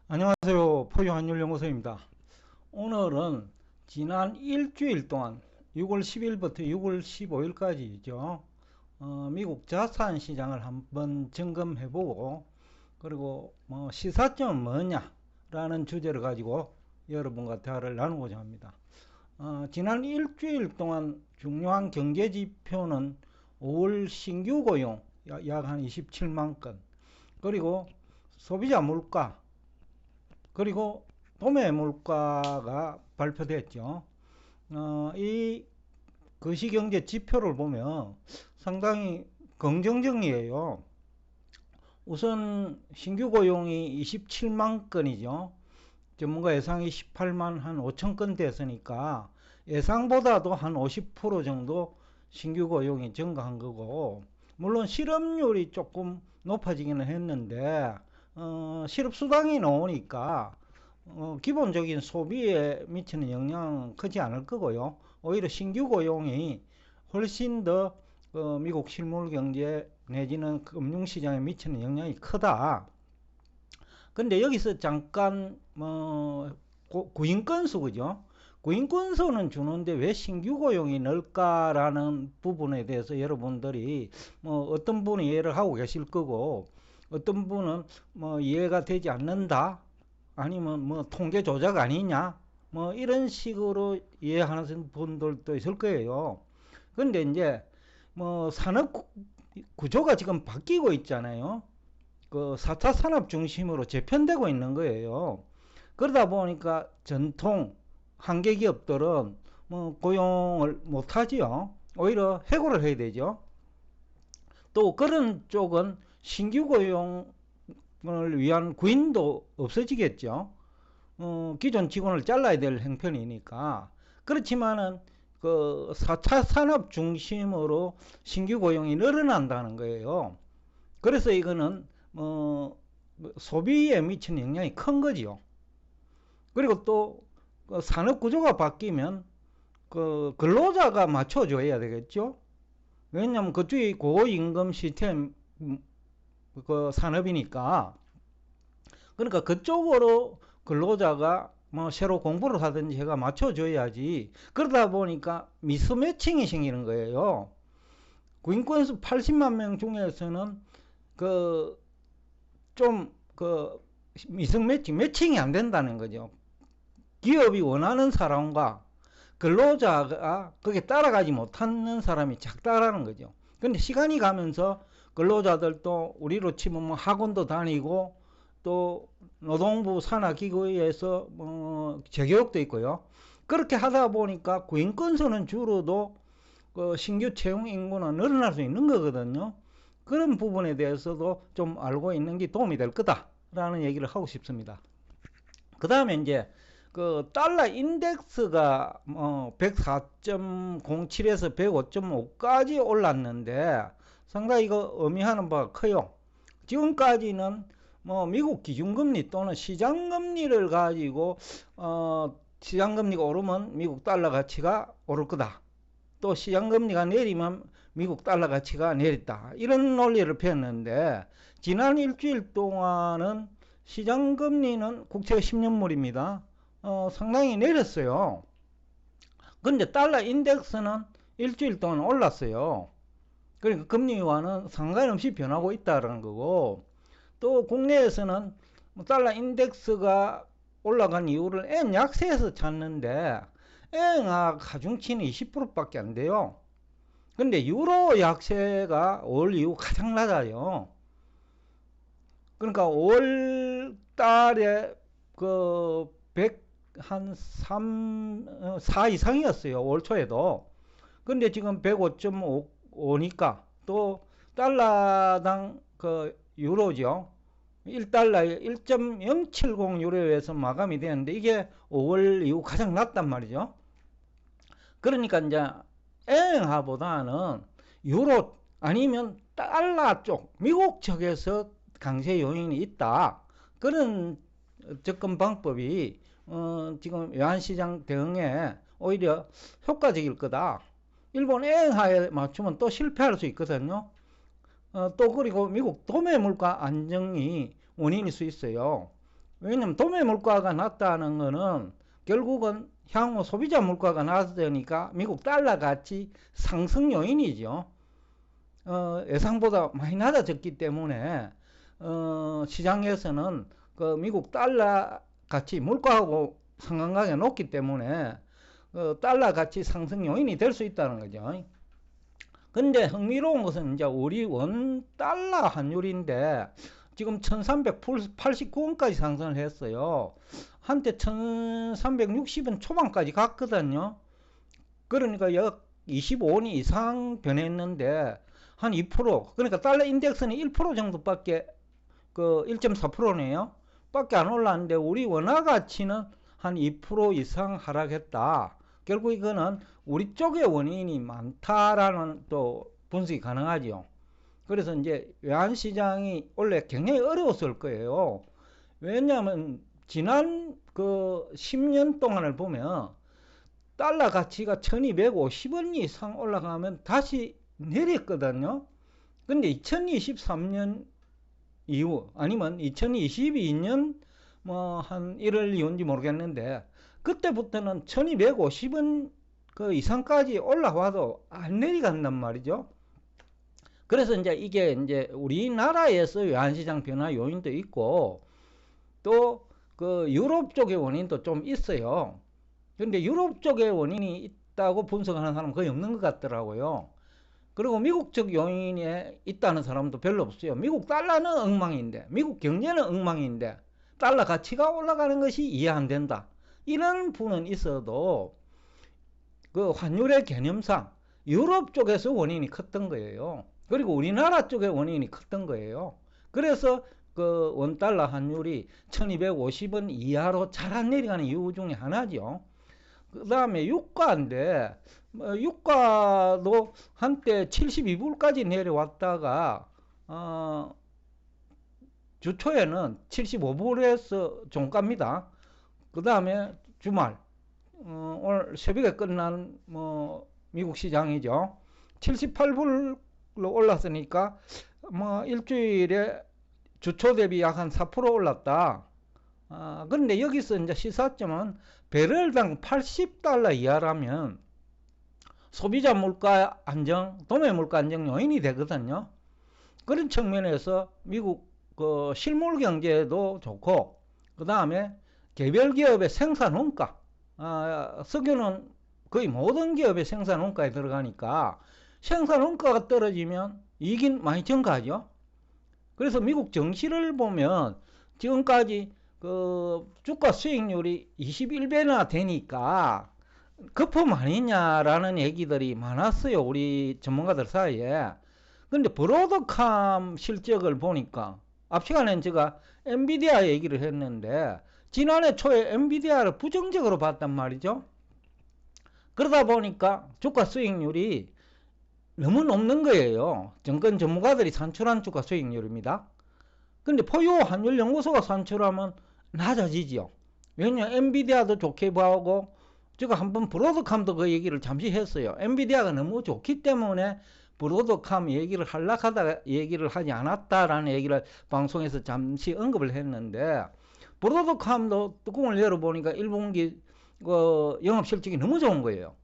안녕하세요. 포유환율연구소입니다. 오늘은 지난 일주일 동안 6월 10일부터 6월 15일까지죠. 미국 자산 시장을 한번 점검해보고 그리고 시사점은 뭐냐라는 주제를 가지고 여러분과 대화를 나누고자 합니다. 지난 일주일 동안 중요한 경제 지표는 5월 신규 고용 약 한 27만 건, 그리고 소비자 물가, 그리고 도매 물가가 발표됐죠. 이 거시경제 지표를 보면 상당히 긍정적이에요. 우선 신규 고용이 27만 건이죠. 전문가 예상이 18만 한 5천 건 됐으니까 예상보다도 한 50% 정도 신규 고용이 증가한 거고, 물론 실업률이 조금 높아지기는 했는데 실업수당이 나오니까 기본적인 소비에 미치는 영향은 크지 않을 거고요. 오히려 신규 고용이 훨씬 더 미국 실물 경제 내지는 금융시장에 미치는 영향이 크다. 근데 여기서 잠깐 구인 건수, 그죠? 구인 건수는 주는데 왜 신규 고용이 늘까라는 부분에 대해서 여러분들이 어떤 분이 이해를 하고 계실 거고, 어떤 분은 이해가 되지 않는다, 아니면 통계 조작 아니냐, 이런 식으로 이해하는 분들도 있을 거예요. 근데 이제 산업 구조가 지금 바뀌고 있잖아요. 그 4차 산업 중심으로 재편되고 있는 거예요. 그러다 보니까 전통 한계 기업들은 고용을 못하지요. 오히려 해고를 해야 되죠. 또 그런 쪽은 신규 고용을 위한 구인도 없어지겠죠. 기존 직원을 잘라야 될 형편이니까. 그렇지만은 그 4차 산업 중심으로 신규 고용이 늘어난다는 거예요. 그래서 이거는 소비에 미치는 영향이 큰 거지요. 그리고 또그 산업 구조가 바뀌면 그 근로자가 맞춰줘야 되겠죠. 왜냐하면 그쪽이 고임금 시스템 그 산업이니까. 그러니까 그쪽으로 근로자가 새로 공부를 하든지 해가 맞춰줘야지. 그러다 보니까 미스매칭이 생기는 거예요. 구인권수 80만 명 중에서는 그 좀 그 매칭이 안 된다는 거죠. 기업이 원하는 사람과 근로자가 거기에 따라가지 못하는 사람이 작다라는 거죠. 근데 시간이 가면서 근로자들도 우리로 치면 학원도 다니고 또 노동부 산하기구에서 재교육도 있고요. 그렇게 하다 보니까 구인 건수는 줄어도 그 신규 채용 인구는 늘어날 수 있는 거거든요. 그런 부분에 대해서도 좀 알고 있는 게 도움이 될 거다라는 얘기를 하고 싶습니다. 그 다음에 이제 그 달러 인덱스가 104.07에서 105.5까지 올랐는데 상당히 이거 의미하는 바가 커요. 지금까지는 미국 기준금리 또는 시장금리를 가지고 시장금리가 오르면 미국 달러 가치가 오를 거다. 또 시장금리가 내리면 미국 달러 가치가 내렸다. 이런 논리를 폈는데 지난 일주일 동안은 시장금리는 국채 10년물입니다. 상당히 내렸어요. 근데 달러 인덱스는 일주일 동안 올랐어요. 그러니까 금리와는 상관없이 변하고 있다는 거고, 또 국내에서는 달러 인덱스가 올라간 이유를 엔 약세에서 찾는데 엔화 가중치는 20%밖에 안 돼요. 근데 유로 약세가 5월 이후 가장 낮아요. 그러니까 5월 달에 그 104 이상이었어요. 5월 초에도. 근데 지금 105.5니까 또 달러당 그 유로죠. 1달러에 1.070 유로에서 마감이 되는데 이게 5월 이후 가장 낮단 말이죠. 그러니까 이제 엔화보다는 유로 아니면 달러 쪽, 미국 쪽에서 강세 요인이 있다. 그런 접근 방법이 지금 외환시장 대응에 오히려 효과적일 거다. 일본 엔화에 맞추면 또 실패할 수 있거든요. 또 그리고 미국 도매 물가 안정이 원인일 수 있어요. 왜냐면 도매 물가가 낮다는 거는 결국은 향후 소비자 물가가 낮으니까 미국 달러 가치 상승 요인이죠. 예상보다 많이 낮아졌기 때문에 시장에서는 그 미국 달러 가치 물가하고 상관관계가 높기 때문에 달러 가치 상승 요인이 될 수 있다는 거죠. 근데 흥미로운 것은 이제 우리 원 달러 환율인데 지금 1389원까지 상승을 했어요. 한때 1360원 초반까지 갔거든요. 그러니까 약 25원 이상 변했는데 한 2%, 그러니까 달러 인덱스는 1% 정도밖에, 그 1.4%네요. 밖에 안 올랐는데 우리 원화 가치는 한 2% 이상 하락했다. 결국 이거는 우리 쪽의 원인이 많다라는 또 분석이 가능하죠. 그래서 이제 외환시장이 원래 굉장히 어려웠을 거예요. 왜냐하면 지난 그 10년 동안을 보면 달러 가치가 1250원 이상 올라가면 다시 내렸거든요. 근데 2023년 이후 아니면 2022년 뭐 한 1월 이후인지 모르겠는데 그때부터는 1250원 그 이상까지 올라와도 안 내려간단 말이죠. 그래서 이제 이게 이제 우리나라에서 외환시장 변화 요인도 있고 또 그 유럽 쪽의 원인도 좀 있어요. 근데 유럽 쪽의 원인이 있다고 분석하는 사람은 거의 없는 것 같더라고요. 그리고 미국 쪽 요인이 있다는 사람도 별로 없어요. 미국 달러는 엉망인데, 미국 경제는 엉망인데 달러 가치가 올라가는 것이 이해 안 된다. 이런 분은 있어도 그 환율의 개념상 유럽 쪽에서 원인이 컸던 거예요. 그리고 우리나라 쪽의 원인이 컸던 거예요. 그래서 그 원달러 환율이 1250원 이하로 잘 안 내려가는 이유 중에 하나죠. 그 다음에 유가인데 유가도 한때 72불까지 내려왔다가 주초에는 75불에서 종가입니다. 그 다음에 주말 오늘 새벽에 끝난 뭐 미국 시장이죠. 78불로 올랐으니까 뭐 일주일에 주초 대비 약 한 4% 올랐다. 그런데 여기서 이제 시사점은 배럴당 80달러 이하라면 소비자 물가 안정, 도매 물가 안정 요인이 되거든요. 그런 측면에서 미국 그 실물 경제도 좋고, 그 다음에 개별 기업의 생산 원가, 석유는 거의 모든 기업의 생산 원가에 들어가니까 생산 원가가 떨어지면 이익이 많이 증가하죠. 그래서 미국 정시를 보면 지금까지 그 주가 수익률이 21배나 되니까 거품 아니냐라는 얘기들이 많았어요. 우리 전문가들 사이에. 근데 브로드컴 실적을 보니까 앞 시간엔 제가 엔비디아 얘기를 했는데 지난해 초에 엔비디아를 부정적으로 봤단 말이죠. 그러다 보니까 주가 수익률이 너무 높는 거예요. 정권 전문가들이 산출한 주가 수익률입니다. 근데 포유 환율 연구소가 산출하면 낮아지죠. 왜냐 엔비디아도 좋게 보고 제가 한번 브로드컴도 그 얘기를 잠시 했어요. 엔비디아가 너무 좋기 때문에 브로드컴 얘기를 하려다가 얘기를 하지 않았다라는 얘기를 방송에서 잠시 언급을 했는데 브로드컴도 뚜껑을 열어보니까 1분기 영업 실적이 너무 좋은 거예요.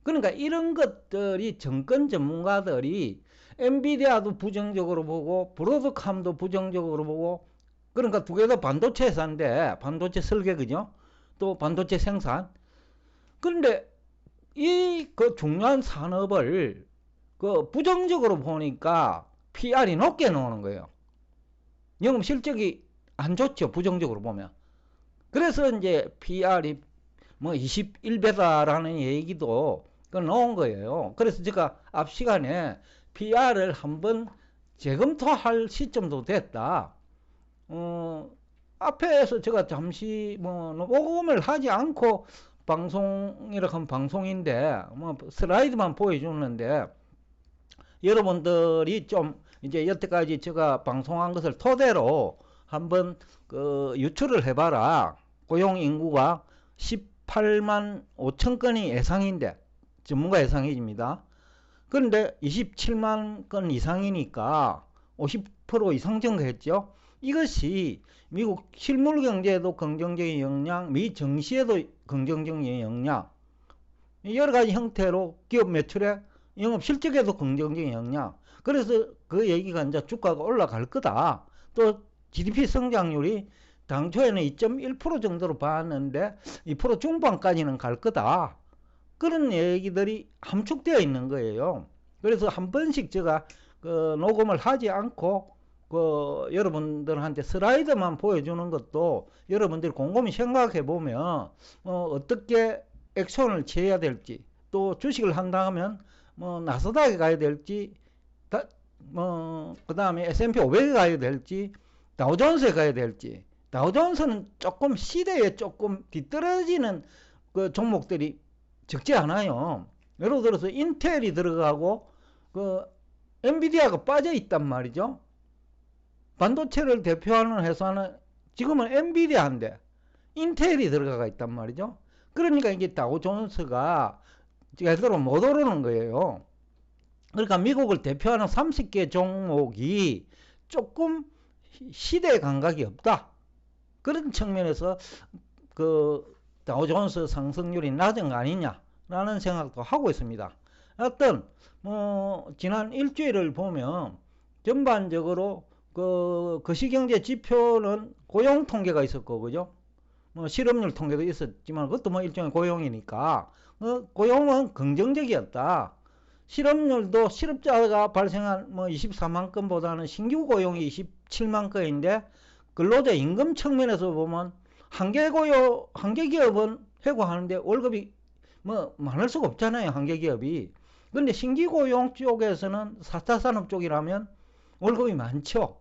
그러니까 이런 것들이 정권 전문가들이 엔비디아도 부정적으로 보고 브로드컴도 부정적으로 보고, 그러니까 두 개 다 반도체 회사인데 반도체 설계 그죠? 또 반도체 생산. 그런데 이 그 중요한 산업을 그 부정적으로 보니까 PR이 높게 나오는 거예요. 영업 실적이 안 좋죠. 부정적으로 보면. 그래서 이제 PR이 뭐 21배다라는 얘기도 나온 거예요. 그래서 제가 앞 시간에 PR을 한번 재검토할 시점도 됐다. 앞에서 제가 잠시 뭐 녹음을 하지 않고 방송이라고 하면 방송인데 뭐 슬라이드만 보여주는데 여러분들이 좀 이제 여태까지 제가 방송한 것을 토대로 한번 그 유추를 해봐라. 고용 인구가 18만 5천 건이 예상인데 전문가 예상입니다. 그런데 27만 건 이상이니까 50% 이상 증가했죠. 이것이 미국 실물 경제에도 긍정적인 영향, 미 증시에도 긍정적인 영향, 여러 가지 형태로 기업 매출에 영업 실적에도 긍정적인 영향. 그래서 그 얘기가 이제 주가가 올라갈 거다. 또 GDP 성장률이 당초에는 2.1% 정도로 봤는데 2% 중반까지는 갈 거다. 그런 얘기들이 함축되어 있는 거예요. 그래서 한 번씩 제가 녹음을 하지 않고 여러분들한테 슬라이드만 보여주는 것도 여러분들이 곰곰이 생각해 보면 어떻게 액션을 취해야 될지, 또 주식을 한다면 나스닥에 가야 될지, 그 다음에 S&P 500에 가야 될지, 다우존스에 가야 될지. 다우존스는 조금 시대에 조금 뒤떨어지는 그 종목들이 적지 않아요. 예를 들어서 인텔이 들어가고 엔비디아가 빠져 있단 말이죠. 반도체를 대표하는 회사는 지금은 엔비디아인데 인텔이 들어가 있단 말이죠. 그러니까 이게 다우존스가 제대로 못 오르는 거예요. 그러니까 미국을 대표하는 30개 종목이 조금 시대 감각이 없다. 그런 측면에서 다우존스 상승률이 낮은 거 아니냐라는 생각도 하고 있습니다. 어떤 지난 일주일을 보면 전반적으로 거시경제 지표는 고용 통계가 있었고, 그죠? 실업률 통계도 있었지만 그것도 일종의 고용이니까 고용은 긍정적이었다. 실업률도 실업자가 발생한 24만 건보다는 신규 고용이 27만 건인데 근로자 임금 측면에서 보면 한계 기업은 해고하는데 월급이 많을 수가 없잖아요. 한계 기업이. 근데 신규 고용 쪽에서는 4차 산업 쪽이라면 월급이 많죠.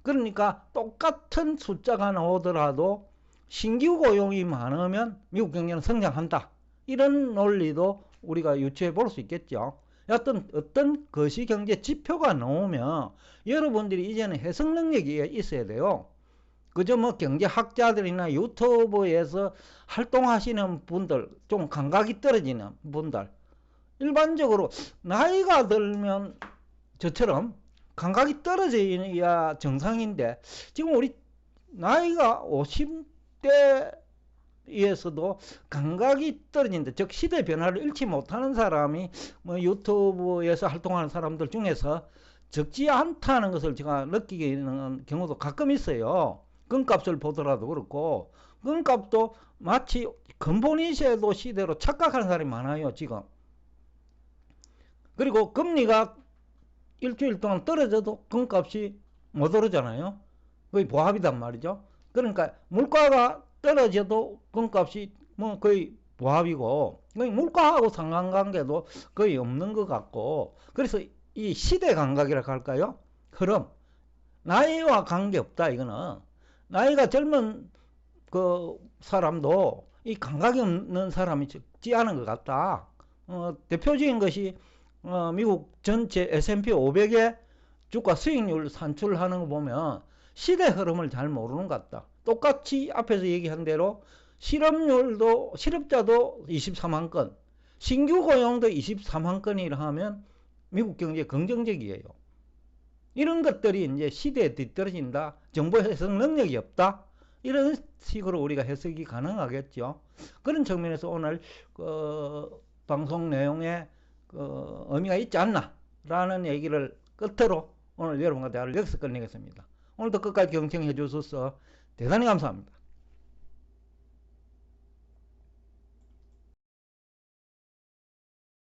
그러니까 똑같은 숫자가 나오더라도 신규 고용이 많으면 미국 경제는 성장한다. 이런 논리도 우리가 유추해 볼 수 있겠죠. 어떤 거시경제 지표가 나오면 여러분들이 이제는 해석 능력이 있어야 돼요. 그저 경제학자들이나 유튜브에서 활동하시는 분들, 좀 감각이 떨어지는 분들, 일반적으로 나이가 들면 저처럼 감각이 떨어져야 정상인데, 지금 우리 나이가 50대에서도 감각이 떨어진다. 즉 시대 변화를 잃지 못하는 사람이 유튜브에서 활동하는 사람들 중에서 적지 않다는 것을 제가 느끼는 경우도 가끔 있어요. 금값을 보더라도 그렇고, 금값도 마치 근본이세도 시대로 착각하는 사람이 많아요, 지금. 그리고 금리가 일주일 동안 떨어져도 금값이 못 오르잖아요. 거의 보합이단 말이죠. 그러니까 물가가 떨어져도 금값이 거의 보합이고, 물가하고 상관관계도 거의 없는 것 같고, 그래서 이 시대 감각이라고 할까요? 흐름. 나이와 관계없다, 이거는. 나이가 젊은 사람도 이 감각이 없는 사람이 적지 않은 것 같다. 대표적인 것이 미국 전체 S&P 500의 주가 수익률 산출하는 거 보면 시대 흐름을 잘 모르는 것 같다. 똑같이 앞에서 얘기한 대로 실업자도 24만 건, 신규 고용도 24만 건이라 하면 미국 경제 긍정적이에요. 이런 것들이 이제 시대에 뒤떨어진다. 정보 해석 능력이 없다. 이런 식으로 우리가 해석이 가능하겠죠. 그런 측면에서 오늘 방송 내용에 의미가 있지 않나 라는 얘기를 끝으로 오늘 여러분과 대화를 여기서 끝내겠습니다. 오늘도 끝까지 경청해 주셔서 대단히 감사합니다.